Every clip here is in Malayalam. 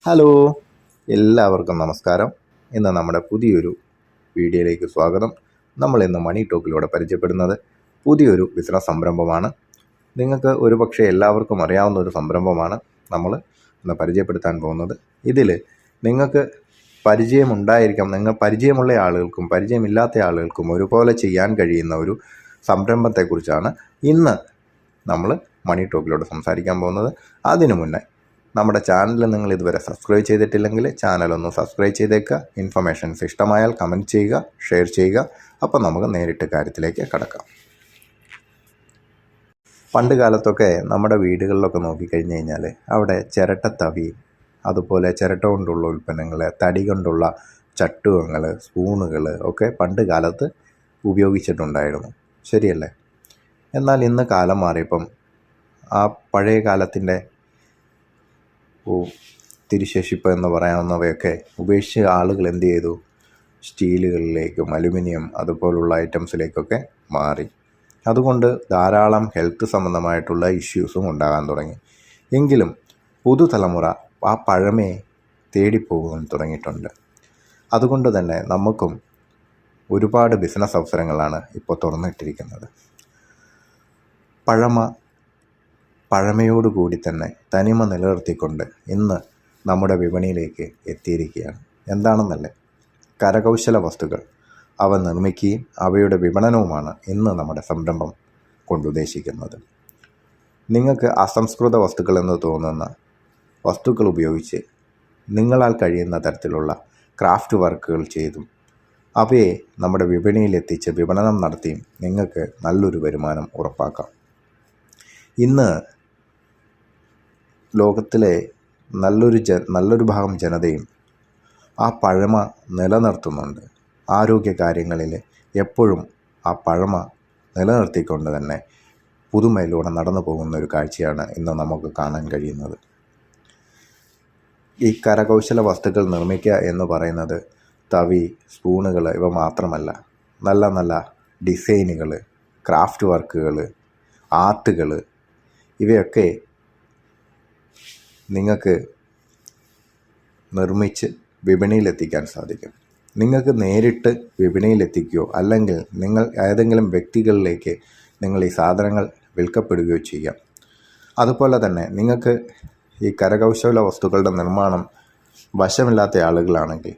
ഹലോ, എല്ലാവർക്കും നമസ്കാരം. ഇന്ന് നമ്മുടെ പുതിയൊരു വീഡിയോയിലേക്ക് സ്വാഗതം. നമ്മൾ ഇന്ന് മണി ടോക്കിലൂടെ പരിചയപ്പെടുന്നത് പുതിയൊരു ബിസിനസ് സംരംഭമാണ്. നിങ്ങൾക്ക് ഒരുപക്ഷെ എല്ലാവർക്കും അറിയാവുന്ന ഒരു സംരംഭമാണ് നമ്മൾ ഇന്ന് പരിചയപ്പെടുത്താൻ പോകുന്നത്. ഇതിൽ നിങ്ങൾക്ക് പരിചയമുണ്ടായിരിക്കാം, നിങ്ങൾ പരിചയമുള്ള ആളുകൾക്കും പരിചയമില്ലാത്ത ആളുകൾക്കും ഒരുപോലെ ചെയ്യാൻ കഴിയുന്ന ഒരു സംരംഭത്തെക്കുറിച്ചാണ് ഇന്ന് നമ്മൾ മണി ടോക്കിലൂടെ സംസാരിക്കാൻ പോകുന്നത്. അതിനു മുന്നേ നമ്മുടെ ചാനൽ നിങ്ങൾ ഇതുവരെ സബ്സ്ക്രൈബ് ചെയ്തിട്ടില്ലെങ്കിൽ ചാനലൊന്ന് സബ്സ്ക്രൈബ് ചെയ്തേക്കുക. ഇൻഫർമേഷൻസ് ഇഷ്ടമായാൽ കമൻറ്റ് ചെയ്യുക, ഷെയർ ചെയ്യുക. അപ്പോൾ നമുക്ക് നേരിട്ട് കാര്യത്തിലേക്ക് കടക്കാം. പണ്ട് കാലത്തൊക്കെ നമ്മുടെ വീടുകളിലൊക്കെ നോക്കിക്കഴിഞ്ഞ് കഴിഞ്ഞാൽ അവിടെ ചിരട്ടത്തവി, അതുപോലെ ചിരട്ട കൊണ്ടുള്ള ഉൽപ്പന്നങ്ങൾ, തടി കൊണ്ടുള്ള ചട്ടുകങ്ങൾ, സ്പൂണുകൾ ഒക്കെ പണ്ട് കാലത്ത് ഉപയോഗിച്ചിട്ടുണ്ടായിരുന്നു. ശരിയല്ലേ? എന്നാൽ ഇന്ന് കാലം മാറിയപ്പം ആ പഴയ കാലത്തിൻ്റെ തിരുശേഷിപ്പ് എന്ന് പറയാവുന്നവയൊക്കെ ഉപേക്ഷിച്ച് ആളുകൾ എന്ത് ചെയ്തു? സ്റ്റീലുകളിലേക്കും അലുമിനിയം അതുപോലുള്ള ഐറ്റംസിലേക്കൊക്കെ മാറി. അതുകൊണ്ട് ധാരാളം ഹെൽത്ത് സംബന്ധമായിട്ടുള്ള ഇഷ്യൂസും ഉണ്ടാകാൻ തുടങ്ങി. എങ്കിലും പുതുതലമുറ ആ പഴമയെ തേടിപ്പോകാൻ തുടങ്ങിയിട്ടുണ്ട്. അതുകൊണ്ട് തന്നെ നമുക്കും ഒരുപാട് ബിസിനസ് അവസരങ്ങളാണ് ഇപ്പോൾ തുറന്നിട്ടിരിക്കുന്നത്. പഴമയോടുകൂടി തന്നെ തനിമ നിലനിർത്തിക്കൊണ്ട് ഇന്ന് നമ്മുടെ വിപണിയിലേക്ക് എത്തിയിരിക്കുകയാണ്. എന്താണെന്നല്ലേ? കരകൗശല വസ്തുക്കൾ അവ നിർമ്മിക്കുകയും അവയുടെ വിപണനവുമാണ് ഇന്ന് നമ്മുടെ സംരംഭം കൊണ്ടുദ്ദേശിക്കുന്നത്. നിങ്ങൾക്ക് അസംസ്കൃത വസ്തുക്കൾ എന്ന് തോന്നുന്ന വസ്തുക്കൾ ഉപയോഗിച്ച് നിങ്ങളാൽ കഴിയുന്ന തരത്തിലുള്ള ക്രാഫ്റ്റ് വർക്കുകൾ ചെയ്തും അവയെ നമ്മുടെ വിപണിയിലെത്തിച്ച് വിപണനം നടത്തിയും നിങ്ങൾക്ക് നല്ലൊരു വരുമാനം ഉറപ്പാക്കാം. ഇന്ന് ലോകത്തിലെ നല്ലൊരു ഭാഗം ജനതയും ആ പഴമ നിലനിർത്തുന്നുണ്ട്. ആരോഗ്യ കാര്യങ്ങളിൽ എപ്പോഴും ആ പഴമ നിലനിർത്തിക്കൊണ്ട് തന്നെ പുതുമയിലൂടെ നടന്നു പോകുന്ന ഒരു കാഴ്ചയാണ് ഇന്ന് നമുക്ക് കാണാൻ കഴിയുന്നത്. ഈ കരകൗശല വസ്തുക്കൾ നിർമ്മിക്കുക എന്ന് പറയുന്നത് തവി, സ്പൂണുകൾ ഇവ മാത്രമല്ല, നല്ല നല്ല ഡിസൈനുകൾ, ക്രാഫ്റ്റ് വർക്കുകൾ, ആർട്ടുകൾ ഇവയൊക്കെ നിങ്ങൾക്ക് നിർമ്മിച്ച് വിപണിയിലെത്തിക്കാൻ സാധിക്കും. നിങ്ങൾക്ക് നേരിട്ട് വിപണിയിലെത്തിക്കുകയോ അല്ലെങ്കിൽ നിങ്ങൾ ഏതെങ്കിലും വ്യക്തികളിലേക്ക് നിങ്ങൾ ഈ സാധനങ്ങൾ വിൽക്കപ്പെടുകയോ ചെയ്യാം. അതുപോലെ തന്നെ നിങ്ങൾക്ക് ഈ കരകൗശല വസ്തുക്കളുടെ നിർമ്മാണം വശമില്ലാത്ത ആളുകളാണെങ്കിൽ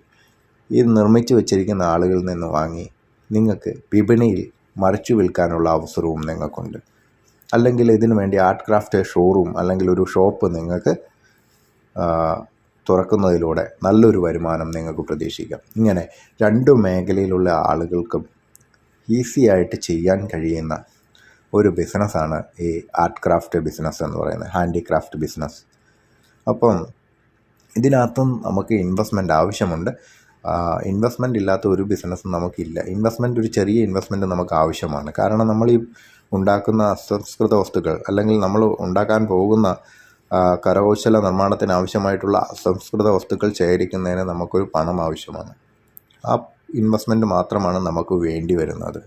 ഈ നിർമ്മിച്ച് വച്ചിരിക്കുന്ന ആളുകളിൽ നിന്ന് വാങ്ങി നിങ്ങൾക്ക് വിപണിയിൽ മറിച്ചു വിൽക്കാനുള്ള അവസരവും നിങ്ങൾക്കുണ്ട്. അല്ലെങ്കിൽ ഇതിനു വേണ്ടി ആർട്ട് ക്രാഫ്റ്റ് ഷോറൂം അല്ലെങ്കിൽ ഒരു ഷോപ്പ് നിങ്ങൾക്ക് തുറക്കുന്നതിലൂടെ നല്ലൊരു വരുമാനം നിങ്ങൾക്ക് പ്രതീക്ഷിക്കാം. ഇങ്ങനെ രണ്ടു മേഖലയിലുള്ള ആളുകൾക്കും ഈസി ആയിട്ട് ചെയ്യാൻ കഴിയുന്ന ഒരു ബിസിനസ്സാണ് ഈ ആർട്ട് ക്രാഫ്റ്റ് ബിസിനസ് എന്ന് പറയുന്നത്, ഹാൻഡിക്രാഫ്റ്റ് ബിസിനസ്. അപ്പം ഇതിനകത്തും നമുക്ക് ഇൻവെസ്റ്റ്മെൻറ്റ് ആവശ്യമുണ്ട്. ഇൻവെസ്റ്റ്മെൻറ്റ് ഇല്ലാത്ത ഒരു ബിസിനസ്സും നമുക്കില്ല. ഒരു ചെറിയ ഇൻവെസ്റ്റ്മെൻറ്റ് നമുക്ക് ആവശ്യമാണ്. കാരണം നമ്മൾ ഈ ഉണ്ടാക്കുന്ന അസംസ്കൃത വസ്തുക്കൾ അല്ലെങ്കിൽ നമ്മൾ ഉണ്ടാക്കാൻ പോകുന്ന കരകൗശല നിർമ്മാണത്തിന് ആവശ്യമായിട്ടുള്ള അസംസ്കൃത വസ്തുക്കൾ ശേഖരിക്കുന്നതിന് നമുക്കൊരു പണം ആവശ്യമാണ്. ആ ഇൻവെസ്റ്റ്മെൻറ്റ് മാത്രമാണ് നമുക്ക് വേണ്ടി വരുന്നത്.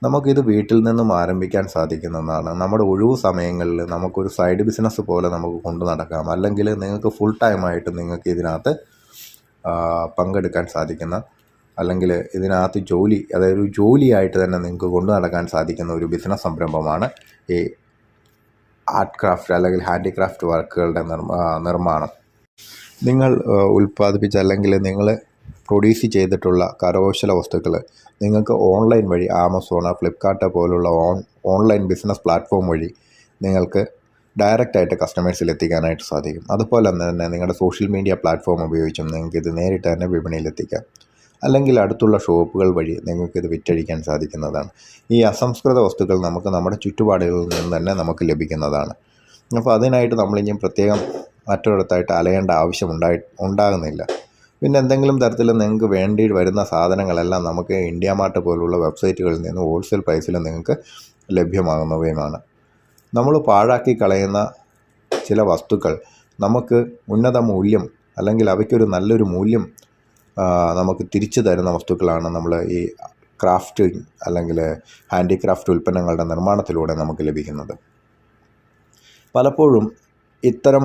നമുക്കിത് വീട്ടിൽ നിന്നും ആരംഭിക്കാൻ സാധിക്കുന്നതാണ്. നമ്മുടെ ഒഴിവു സമയങ്ങളിൽ നമുക്കൊരു സൈഡ് ബിസിനസ് പോലെ നമുക്ക് കൊണ്ടു നടക്കാം. അല്ലെങ്കിൽ നിങ്ങൾക്ക് ഫുൾ ടൈമായിട്ട് നിങ്ങൾക്ക് ഇതിനകത്ത് പങ്കെടുക്കാൻ സാധിക്കുന്ന അല്ലെങ്കിൽ ഇതിനകത്ത് അതായത് ഒരു ജോലിയായിട്ട് തന്നെ നിങ്ങൾക്ക് കൊണ്ടു നടക്കാൻ സാധിക്കുന്ന ഒരു ബിസിനസ് സംരംഭമാണ് ഈ ആർട്ട് ക്രാഫ്റ്റ് അല്ലെങ്കിൽ ഹാൻഡിക്രാഫ്റ്റ് വർക്കുകളുടെ നിർമ്മാണം. നിങ്ങൾ ഉൽപ്പാദിപ്പിച്ച അല്ലെങ്കിൽ നിങ്ങൾ പ്രൊഡ്യൂസ് ചെയ്തിട്ടുള്ള കരകൗശല വസ്തുക്കൾ നിങ്ങൾക്ക് ഓൺലൈൻ വഴി ആമസോൺ, ഫ്ലിപ്കാർട്ട് പോലുള്ള ഓൺലൈൻ ബിസിനസ് പ്ലാറ്റ്ഫോം വഴി നിങ്ങൾക്ക് ഡയറക്റ്റായിട്ട് കസ്റ്റമേഴ്സിൽ എത്തിക്കാനായിട്ട് സാധിക്കും. അതുപോലെ തന്നെ നിങ്ങളുടെ സോഷ്യൽ മീഡിയ പ്ലാറ്റ്ഫോം ഉപയോഗിച്ചും നിങ്ങൾക്കിത് നേരിട്ട് തന്നെ വിപണിയിലെത്തിക്കാം. അല്ലെങ്കിൽ അടുത്തുള്ള ഷോപ്പുകൾ വഴി നിങ്ങൾക്കിത് വിറ്റഴിക്കാൻ സാധിക്കുന്നതാണ്. ഈ അസംസ്കൃത വസ്തുക്കൾ നമുക്ക് നമ്മുടെ ചുറ്റുപാടുകളിൽ നിന്ന് തന്നെ നമുക്ക് ലഭിക്കുന്നതാണ്. അപ്പോൾ അതിനായിട്ട് നമ്മളിനി പ്രത്യേകം മറ്റൊരിടത്തായിട്ട് അലയേണ്ട ആവശ്യം ഉണ്ടാകുന്നില്ല. പിന്നെ എന്തെങ്കിലും തരത്തിൽ നിങ്ങൾക്ക് വേണ്ടി വരുന്ന സാധനങ്ങളെല്ലാം നമുക്ക് ഇന്ത്യ മാർട്ട് പോലുള്ള വെബ്സൈറ്റുകളിൽ നിന്ന് ഹോൾസെയിൽ പ്രൈസിൽ നിങ്ങൾക്ക് ലഭ്യമാകുന്നവയുമാണ്. നമ്മൾ പാഴാക്കി കളയുന്ന ചില വസ്തുക്കൾ നമുക്ക് ഉന്നത മൂല്യം അല്ലെങ്കിൽ അവയ്ക്കൊരു നല്ലൊരു മൂല്യം നമുക്ക് തിരിച്ചു തരുന്ന വസ്തുക്കളാണ് നമ്മൾ ഈ ക്രാഫ്റ്റ് അല്ലെങ്കിൽ ഹാൻഡിക്രാഫ്റ്റ് ഉൽപ്പന്നങ്ങളുടെ നിർമ്മാണത്തിലൂടെ നമുക്ക് ലഭിക്കുന്നത്. പലപ്പോഴും ഇത്തരം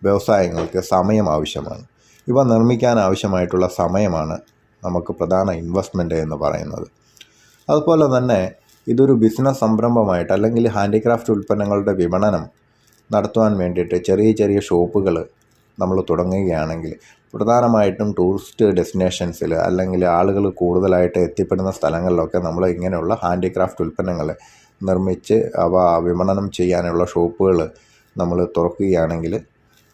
വ്യവസായങ്ങൾക്ക് സമയം ആവശ്യമാണ്. ഇവ നിർമ്മിക്കാൻ ആവശ്യമായിട്ടുള്ള സമയമാണ് നമുക്ക് പ്രധാന ഇൻവെസ്റ്റ്മെൻറ്റ് എന്ന് പറയുന്നത്. അതുപോലെ തന്നെ ഇതൊരു ബിസിനസ് സംരംഭമായിട്ട് അല്ലെങ്കിൽ ഹാൻഡിക്രാഫ്റ്റ് ഉൽപ്പന്നങ്ങളുടെ വിപണനം നടത്തുവാൻ വേണ്ടിയിട്ട് ചെറിയ ചെറിയ ഷോപ്പുകൾ നമ്മൾ തുടങ്ങുകയാണെങ്കിൽ പ്രധാനമായിട്ടും ടൂറിസ്റ്റ് ഡെസ്റ്റിനേഷൻസിൽ അല്ലെങ്കിൽ ആളുകൾ കൂടുതലായിട്ട് എത്തിപ്പെടുന്ന സ്ഥലങ്ങളിലൊക്കെ നമ്മൾ ഇങ്ങനെയുള്ള ഹാൻഡിക്രാഫ്റ്റ് ഉൽപ്പന്നങ്ങൾ നിർമ്മിച്ച് അവ വിപണനം ചെയ്യാനുള്ള ഷോപ്പുകൾ നമ്മൾ തുറക്കുകയാണെങ്കിൽ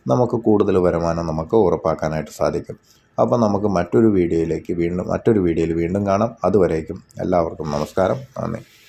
നമുക്ക് കൂടുതൽ വരുമാനം നമുക്ക് ഉറപ്പാക്കാനായിട്ട് സാധിക്കും. അപ്പോൾ നമുക്ക് മറ്റൊരു വീഡിയോയിൽ വീണ്ടും കാണാം. അതുവരേക്കും എല്ലാവർക്കും നമസ്കാരം, നന്ദി.